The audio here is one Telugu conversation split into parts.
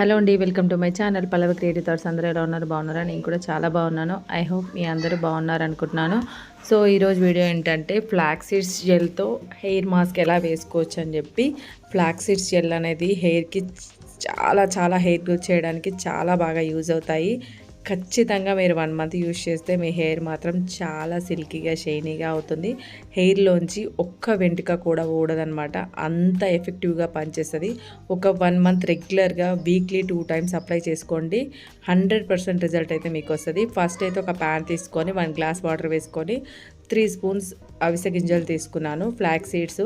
హలో అండి, welcome to my channel Pallavi creative thoughts. అందరూ ఎలా ఉన్నారు? బాగున్నారా? నేను కూడా చాలా బాగున్నాను. ఐ హోప్ మీ అందరూ బాగున్నారు అనుకుంటున్నాను. సో ఈరోజు వీడియో ఏంటంటే ఫ్లాక్ సీడ్స్ జెల్తో హెయిర్ మాస్క్ ఎలా వేసుకోవచ్చు అని చెప్పి. ఫ్లాక్ సీడ్స్ జెల్ అనేది హెయిర్కి చాలా హెయిర్ గ్రోత్ చేయడానికి చాలా బాగా యూజ్ అవుతాయి. ఖచ్చితంగా మీరు 1 మంత్ యూజ్ చేస్తే మీ హెయిర్ మాత్రం చాలా సిల్కీగా షైనీగా అవుతుంది. హెయిర్లోంచి ఒక్క వెంట్రుక కూడా ఊడదనమాట. అంత ఎఫెక్టివ్గా పనిచేస్తుంది. ఒక 1 మంత్ రెగ్యులర్గా వీక్లీ 2 టైమ్స్ అప్లై చేసుకోండి. 100% రిజల్ట్ అయితే మీకు వస్తుంది. ఫస్ట్ అయితే ఒక ప్యాన్ తీసుకొని 1 గ్లాస్ వాటర్ వేసుకొని 3 స్పూన్స్ అవిసె గింజలు తీసుకున్నాను. ఫ్లాక్ సీడ్స్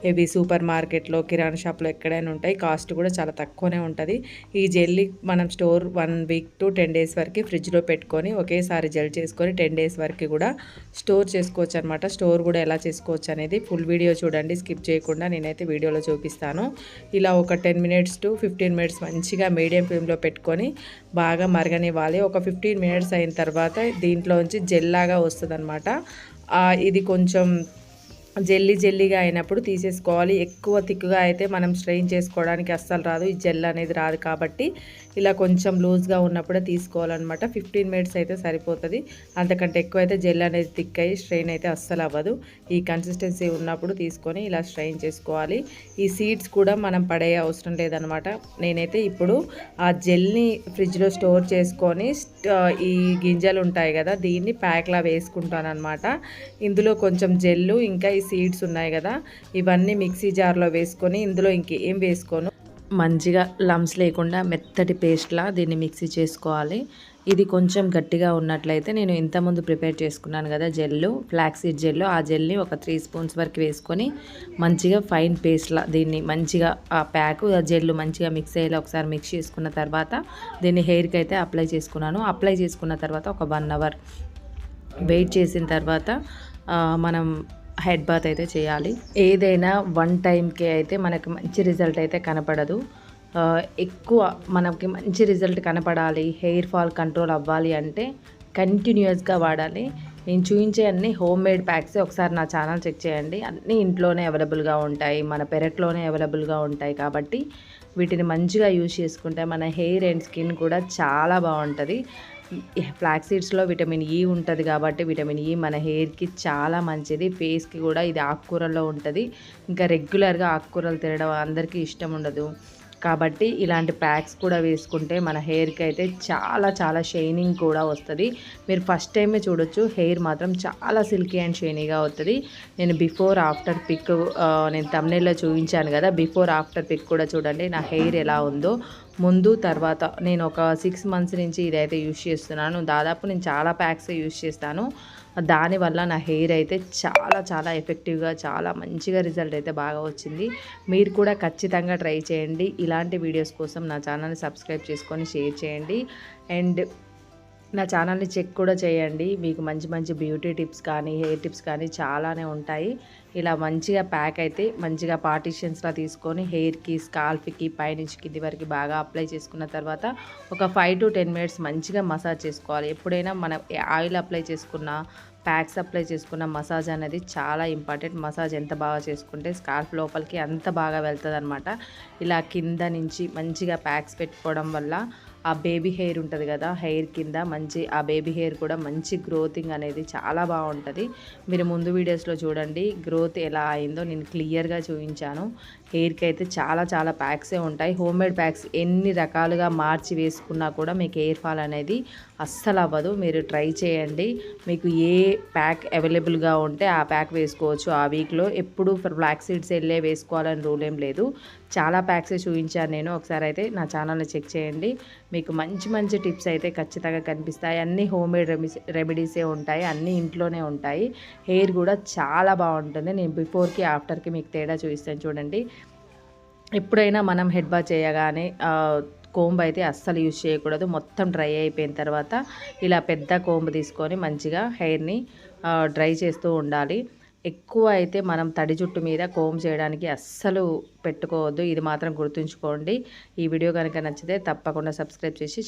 ఇవి సూపర్ మార్కెట్లో, కిరాణా షాప్లో ఎక్కడైనా ఉంటాయి. కాస్ట్ కూడా చాలా తక్కువనే ఉంటుంది. ఈ జెల్లీ మనం స్టోర్ 1 వీక్ టు 10 డేస్ వరకు ఫ్రిడ్జ్లో పెట్టుకొని ఒకేసారి జెల్ చేసుకొని 10 డేస్ వరకు కూడా స్టోర్ చేసుకోవచ్చు అనమాట. స్టోర్ కూడా ఎలా చేసుకోవచ్చు అనేది ఫుల్ వీడియో చూడండి, స్కిప్ చేయకుండా. నేనైతే వీడియోలో చూపిస్తాను. ఇలా ఒక 10 మినిట్స్ టు 15 మినిట్స్ మంచిగా మీడియం ఫ్లేమ్లో పెట్టుకొని బాగా మరగనివ్వాలి. ఒక 15 మినిట్స్ అయిన తర్వాత దీంట్లోంచి జెల్ లాగా వస్తుంది అనమాట. ఇది కొంచెం జెల్లీగా అయినప్పుడు తీసేసుకోవాలి. ఎక్కువ థిక్గా అయితే మనం స్ట్రెయిన్ చేసుకోవడానికి అస్సలు రాదు. ఈ జెల్ అనేది రాదు కాబట్టి ఇలా కొంచెం లూజ్గా ఉన్నప్పుడే తీసుకోవాలన్నమాట. 15 మినిట్స్ అయితే సరిపోతుంది. అంతకంటే ఎక్కువ అయితే జెల్ అనేది థిక్ అయ్యి స్ట్రెయిన్ అయితే అస్సలు అవ్వదు. ఈ కన్సిస్టెన్సీ ఉన్నప్పుడు తీసుకొని ఇలా స్ట్రెయిన్ చేసుకోవాలి. ఈ సీడ్స్ కూడా మనం పడే అవసరం లేదనమాట. నేనైతే ఇప్పుడు ఆ జెల్ని ఫ్రిడ్జ్లో స్టోర్ చేసుకొని ఈ గింజలు ఉంటాయి కదా, దీన్ని ప్యాక్లా వేసుకుంటాను అనమాట. ఇందులో కొంచెం జెల్లు ఇంకా ఈ సీడ్స్ ఉన్నాయి కదా, ఇవన్నీ మిక్సీ జార్లో వేసుకొని ఇందులో ఇంకేం వేసుకోను, మంచిగా లమ్స్ లేకుండా మెత్తటి పేస్ట్లా దీన్ని మిక్సీ చేసుకోవాలి. ఇది కొంచెం గట్టిగా ఉన్నట్లయితే నేను ఇంతకుముందు ప్రిపేర్ చేసుకున్నాను కదా జెల్లు, ఫ్లాక్ సీడ్ జెల్లు, ఆ జెల్ని ఒక 3 స్పూన్స్ వరకు వేసుకొని మంచిగా ఫైన్ పేస్ట్లా దీన్ని మంచిగా ఆ ప్యాకు ఆ జెల్లు మంచిగా మిక్స్ అయ్యేలా ఒకసారి మిక్స్ చేసుకున్న తర్వాత దీన్ని హెయిర్కి అయితే అప్లై చేసుకున్నాను. అప్లై చేసుకున్న తర్వాత ఒక 1 అవర్ వెయిట్ చేసిన తర్వాత మనం హెడ్ బాత్ అయితే చేయాలి. ఏదైనా 1 టైంకే అయితే మనకి మంచి రిజల్ట్ అయితే కనపడదు. ఎక్కువ మనకి మంచి రిజల్ట్ కనపడాలి, హెయిర్ ఫాల్ కంట్రోల్ అవ్వాలి అంటే కంటిన్యూస్గా వాడాలి. నేను చూపించే అన్ని హోమ్ మేడ్ ప్యాక్స్. ఒకసారి నా ఛానల్ చెక్ చేయండి. అన్నీ ఇంట్లోనే అవైలబుల్గా ఉంటాయి, మన పెరట్లోనే అవైలబుల్గా ఉంటాయి. కాబట్టి వీటిని మంచిగా యూజ్ చేసుకుంటే మన హెయిర్ అండ్ స్కిన్ కూడా చాలా బాగుంటుంది. ఫ్లాక్ సీడ్స్లో విటమిన్ ఈ ఉంటుంది కాబట్టి విటమిన్ ఈ మన హెయిర్కి చాలా మంచిది. ఫేస్కి కూడా ఇది ఆకుకూరల్లో ఉంటుంది. ఇంకా రెగ్యులర్గా ఆకుకూరలు తినడం అందరికీ ఇష్టం ఉండదు కాబట్టి ఇలాంటి ప్యాక్స్ కూడా వేసుకుంటే మన హెయిర్కి అయితే చాలా షైనింగ్ కూడా వస్తుంది. మీరు ఫస్ట్ టైమే చూడొచ్చు, హెయిర్ మాత్రం చాలా సిల్కీ అండ్ షైనీగా అవుతుంది. నేను బిఫోర్ ఆఫ్టర్ పిక్ నేను థంబ్నెయిల్లో చూపించాను కదా, బిఫోర్ ఆఫ్టర్ పిక్ కూడా చూడండి నా హెయిర్ ఎలా ఉందో. ముందు తర్వాత నేను ఒక 6 మంత్స్ నుంచి ఇదైతే యూజ్ చేస్తున్నాను. దాదాపు నేను చాలా ప్యాక్స్ యూజ్ చేస్తాను. దానివల్ల నా హెయిర్ అయితే చాలా ఎఫెక్టివ్గా చాలా మంచిగా రిజల్ట్ అయితే బాగా వచ్చింది. మీరు కూడా ఖచ్చితంగా ట్రై చేయండి. ఇలాంటి వీడియోస్ కోసం నా ఛానల్ని సబ్స్క్రైబ్ చేసుకొని షేర్ చేయండి. అండ్ నా ఛానల్ని చెక్ కూడా చేయండి. మీకు మంచి బ్యూటీ టిప్స్ కానీ హెయిర్ టిప్స్ కానీ చాలానే ఉంటాయి. ఇలా మంచిగా ప్యాక్ అయితే మంచిగా పార్టీషన్స్లా తీసుకొని హెయిర్కి, స్కాల్ఫ్కి పైనుంచి కింది వరకు బాగా అప్లై చేసుకున్న తర్వాత ఒక 5 to 10 మినిట్స్ మంచిగా మసాజ్ చేసుకోవాలి. ఎప్పుడైనా మనం ఆయిల్ అప్లై చేసుకున్న, ప్యాక్స్ అప్లై చేసుకున్న మసాజ్ అనేది చాలా ఇంపార్టెంట్. మసాజ్ ఎంత బాగా చేసుకుంటే స్కాల్ఫ్ లోపలికి అంత బాగా వెళ్తుంది అనమాట. ఇలా కింద నుంచి మంచిగా ప్యాక్స్ పెట్టుకోవడం వల్ల ఆ బేబీ హెయిర్ ఉంటుంది కదా, హెయిర్ కింద మంచి ఆ బేబీ హెయిర్ కూడా మంచి గ్రోతింగ్ అనేది చాలా బాగుంటుంది. మీరు ముందు వీడియోస్లో చూడండి గ్రోత్ ఎలా అయిందో నేను క్లియర్గా చూపించాను. హెయిర్కి అయితే చాలా ప్యాక్సే ఉంటాయి. హోమ్ మేడ్ ప్యాక్స్ ఎన్ని రకాలుగా మార్చి వేసుకున్నా కూడా మీకు హెయిర్ ఫాల్ అనేది అస్సలు అవ్వదు. మీరు ట్రై చేయండి. మీకు ఏ ప్యాక్ అవైలబుల్గా ఉంటే ఆ ప్యాక్ వేసుకోవచ్చు. ఆ వీక్లో ఎప్పుడు ఫ్లాక్ సీడ్స్ వెళ్ళే వేసుకోవాలని రూల్ ఏం లేదు. చాలా ప్యాక్సే చూపించాను నేను. ఒకసారి అయితే నా ఛానల్ని చెక్ చేయండి. మీకు మంచి టిప్స్ అయితే ఖచ్చితంగా కనిపిస్తాయి. అన్నీ హోమ్ మేడ్ రెమెడీసే ఉంటాయి, అన్నీ ఇంట్లోనే ఉంటాయి. హెయిర్ కూడా చాలా బాగుంటుంది. నేను బిఫోర్కి ఆఫ్టర్కి మీకు తేడా చూపిస్తాను చూడండి. ఎప్పుడైనా మనం హెడ్ బాత్ చేయగానే కోంబ్ అయితే అస్సలు యూజ్ చేయకూడదు. మొత్తం డ్రై అయిపోయిన తర్వాత ఇలా పెద్ద కోంబ్ తీసుకొని మంచిగా హెయిర్ని డ్రై చేస్తూ ఉండాలి. ఎక్కువ అయితే మనం తడి జుట్టు మీద కోంబ్ చేయడానికి అస్సలు పెట్టుకోవద్దు. ఇది మాత్రం గుర్తుంచుకోండి. ఈ వీడియో కనుక నచ్చితే తప్పకుండా సబ్స్క్రైబ్ చేసి